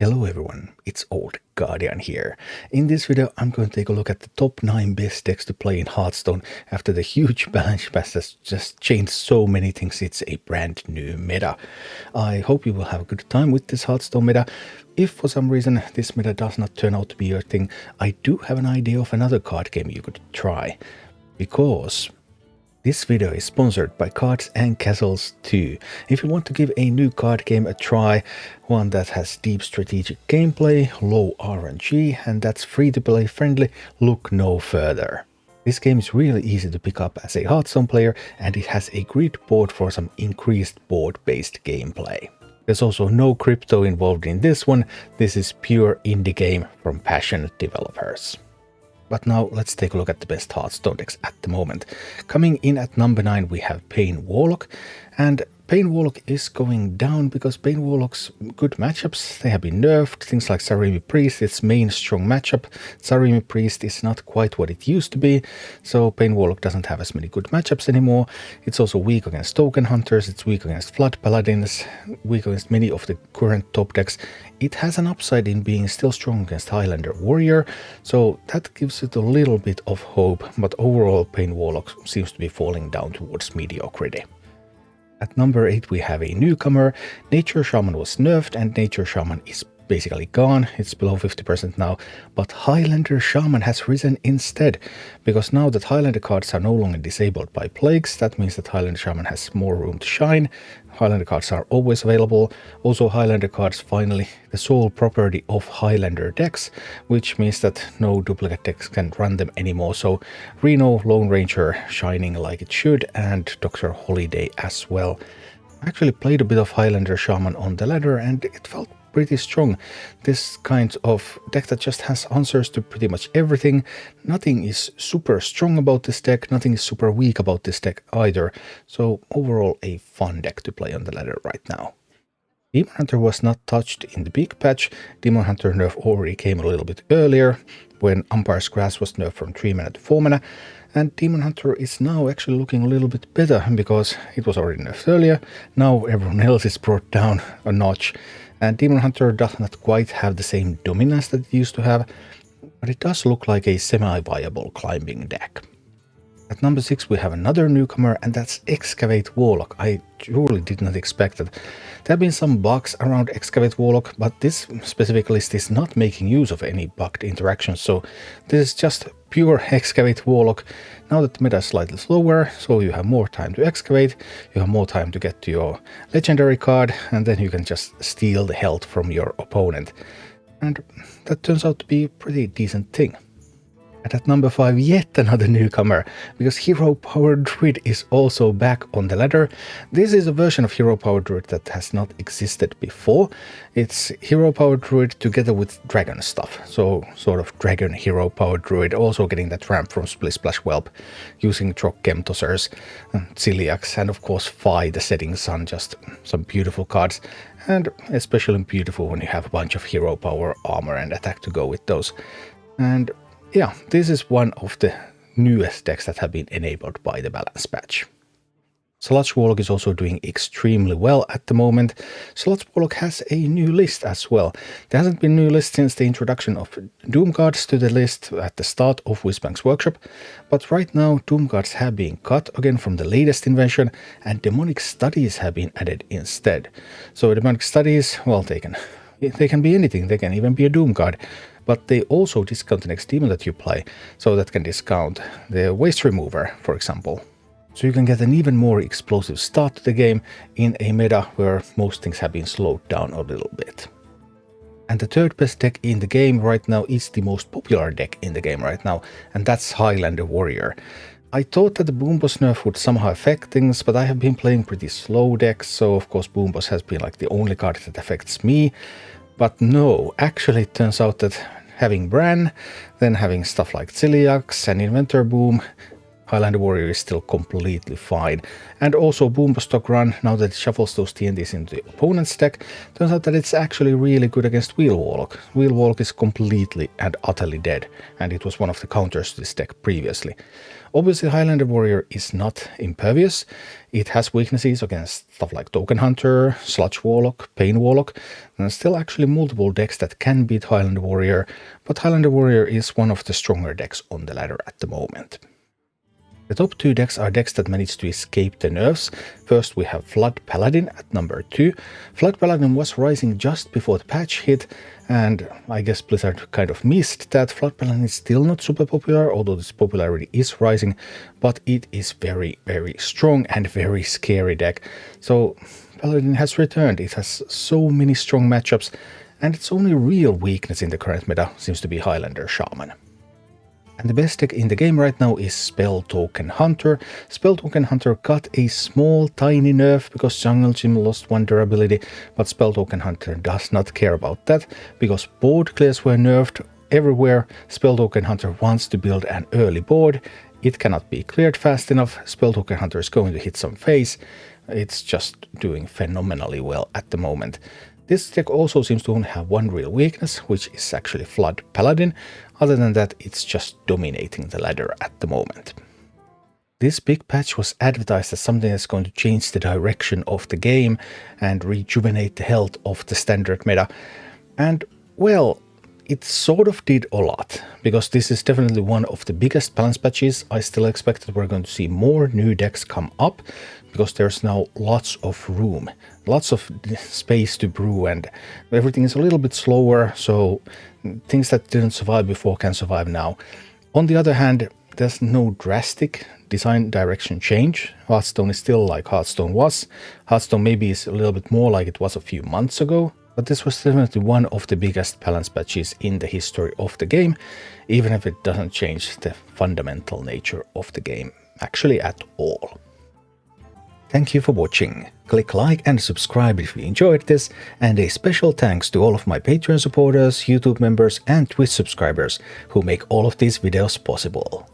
Hello everyone, it's Old Guardian here. In this video I'm going to take a look at the top 9 best decks to play in Hearthstone after the huge balance patch has just changed so many things. It's a brand new meta. I hope you will have a good time with this Hearthstone meta. If for some reason this meta does not turn out to be your thing, I do have an idea of another card game you could try. Because this video is sponsored by Cards and Castles 2. If you want to give a new card game a try, one that has deep strategic gameplay, low RNG, and that's free to play friendly, look no further. This game is really easy to pick up as a Hearthstone player, and it has a grid board for some increased board-based gameplay. There's also no crypto involved in this one. This is pure indie game from passionate developers. But now let's take a look at the best Hearthstone decks at the moment. Coming in at number 9 we have Pain Warlock, and Pain Warlock is going down because Pain Warlock's good matchups, they have been nerfed. Things like Sarimi Priest, its main strong matchup. Sarimi Priest is not quite what it used to be, so Pain Warlock doesn't have as many good matchups anymore. It's also weak against Token Hunters, it's weak against Flood Paladins, weak against many of the current top decks. It has an upside in being still strong against Highlander Warrior, so that gives it a little bit of hope, but overall Pain Warlock seems to be falling down towards mediocrity. At number 8 we have a newcomer. Nature Shaman was nerfed and Nature Shaman is basically gone. It's below 50% now, but Highlander Shaman has risen instead, because now that Highlander cards are no longer disabled by plagues, that means that Highlander Shaman has more room to shine. Highlander cards are always available. Also Highlander cards finally the sole property of Highlander decks, which means that no duplicate decks can run them anymore. So Reno, Lone Ranger shining like it should, and Dr. Holiday as well. I actually played a bit of Highlander Shaman on the ladder and it felt pretty strong. This kind of deck that just has answers to pretty much everything. Nothing is super strong about this deck, nothing is super weak about this deck either. So overall a fun deck to play on the ladder right now. Demon Hunter was not touched in the big patch. Demon Hunter nerf already came a little bit earlier, when Umpire's Grasp was nerfed from 3 mana to 4 mana. And Demon Hunter is now actually looking a little bit better, because it was already nerfed earlier. Now everyone else is brought down a notch. And Demon Hunter does not quite have the same dominance that it used to have, but it does look like a semi-viable climbing deck. At number 6 we have another newcomer, and that's Excavate Warlock. I truly did not expect that. There have been some bugs around Excavate Warlock, but this specific list is not making use of any bugged interactions, so this is just pure Excavate Warlock. Now that the meta is slightly slower, so you have more time to excavate, you have more time to get to your legendary card, and then you can just steal the health from your opponent. And that turns out to be a pretty decent thing. And at number 5, yet another newcomer, because Hero Power Druid is also back on the ladder. This is a version of Hero Power Druid that has not existed before. It's Hero Power Druid together with dragon stuff, so sort of dragon Hero Power Druid, also getting that ramp from Splish Splash Whelp, using Trock Tossers, Ciliax, and of course Fi the Setting Sun, just some beautiful cards, and especially beautiful when you have a bunch of Hero Power armor and attack to go with those. And yeah, this is one of the newest decks that have been enabled by the balance patch. Sludge Warlock is also doing extremely well at the moment. Sludge Warlock has a new list as well. There hasn't been a new list since the introduction of Doom Guards to the list at the start of Whizbang's Workshop, but right now Doom Guards have been cut again from the latest invention, and Demonic Studies have been added instead. So Demonic Studies, well, they can be anything, they can even be a Doom Guard. But they also discount the next demon that you play, so that can discount the Waste Remover, for example. So you can get an even more explosive start to the game in a meta where most things have been slowed down a little bit. And the third best deck in the game right now is the most popular deck in the game right now, and that's Highlander Warrior. I thought that the Boom Boss nerf would somehow affect things, but I have been playing pretty slow decks, so of course Boom Boss has been like the only card that affects me. But no, actually it turns out that having Bran, then having stuff like Ciliax and Inventor Boom, Highlander Warrior is still completely fine. And also Boomba Stock Run, now that it shuffles those TNTs into the opponent's deck, turns out that it's actually really good against Wheel Warlock. Wheel Warlock is completely and utterly dead, and it was one of the counters to this deck previously. Obviously, Highlander Warrior is not impervious. It has weaknesses against stuff like Token Hunter, Sludge Warlock, Pain Warlock, and there's still actually multiple decks that can beat Highlander Warrior, but Highlander Warrior is one of the stronger decks on the ladder at the moment. The top two decks are decks that managed to escape the nerfs. First we have Flood Paladin at number 2. Flood Paladin was rising just before the patch hit, and I guess Blizzard kind of missed that. Flood Paladin is still not super popular, although its popularity is rising, but it is very, very strong and very scary deck. So Paladin has returned. It has so many strong matchups, and its only real weakness in the current meta seems to be Highlander Shaman. And the best deck in the game right now is Spell Token Hunter. Spell Token Hunter got a small tiny nerf because Jungle Gym lost one durability, but Spell Token Hunter does not care about that, because board clears were nerfed everywhere. Spell Token Hunter wants to build an early board. It cannot be cleared fast enough. Spell Token Hunter is going to hit some face. It's just doing phenomenally well at the moment. This deck also seems to only have one real weakness, which is actually Flood Paladin. Other than that, it's just dominating the ladder at the moment. This big patch was advertised as something that's going to change the direction of the game and rejuvenate the health of the standard meta. And, well, it sort of did a lot, because this is definitely one of the biggest balance patches. I still expect that we're going to see more new decks come up, because there's now lots of room, lots of space to brew, and everything is a little bit slower, so things that didn't survive before can survive now. On the other hand, there's no drastic design direction change. Hearthstone is still like Hearthstone was. Hearthstone maybe is a little bit more like it was a few months ago, but this was definitely one of the biggest balance patches in the history of the game, even if it doesn't change the fundamental nature of the game actually at all. Thank you for watching. Click like and subscribe if you enjoyed this, and a special thanks to all of my Patreon supporters, YouTube members and Twitch subscribers who make all of these videos possible.